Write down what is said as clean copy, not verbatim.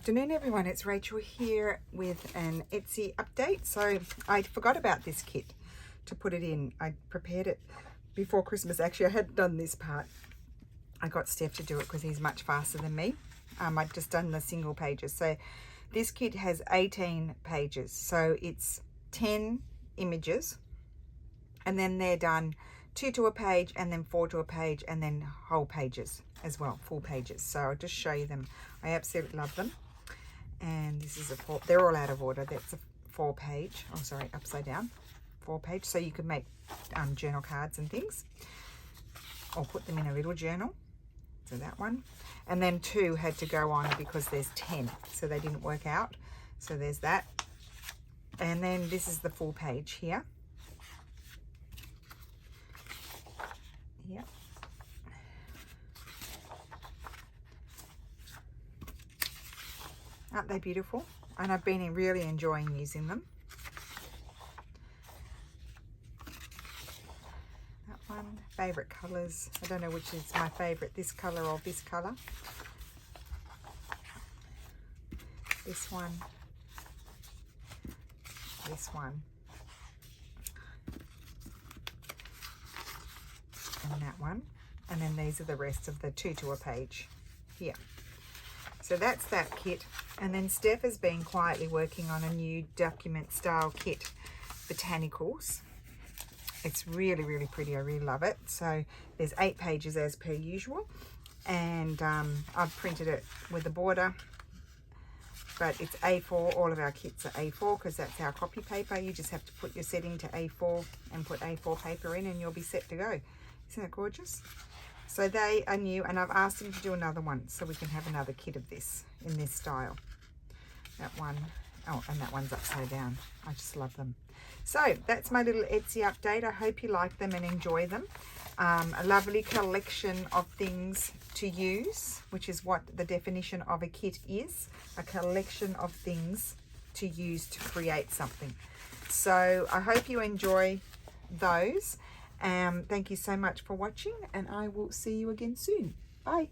Good afternoon everyone, it's Rachel here with an Etsy update. So I forgot about this kit to put it in. I prepared it before Christmas. Actually, I had done this part. I got Steph to do it because he's much faster than me. I'd just done the single pages. So this kit has 18 pages. So it's 10 images and then they're done 2 to a page and then 4 to a page and then whole pages as well, full pages. So I'll just show you them. I absolutely love them. And this is a 4, they're all out of order. That's a 4 page, oh sorry, upside down, 4 page. So you could make journal cards and things, or put them in a little journal. So that one. And then 2 had to go on because there's 10, so they didn't work out. So there's that. And then this is the full page here. Yep. Aren't they beautiful? And I've been really enjoying using them. That one, favorite colors. I don't know which is my favorite, this color or this color. This one. This one. And that one. And then these are the rest of the 2 to a page here. So that's that kit. And then Steph has been quietly working on a new document style kit, botanicals. It's really, really pretty. I really love it. So there's 8 pages as per usual. And I've printed it with a border, but it's A4. All of our kits are A4 because that's our copy paper. You just have to put your setting to A4 and put A4 paper in and you'll be set to go. Isn't that gorgeous? So they are new, and I've asked him to do another one so we can have another kit of this in this style. That one, oh, and that one's upside down. I just love them. So that's my little Etsy update. I hope you like them and enjoy them. A lovely collection of things to use, which is what the definition of a kit is, a collection of things to use to create something. So I hope you enjoy those. Thank you so much for watching, and I will see you again soon. Bye.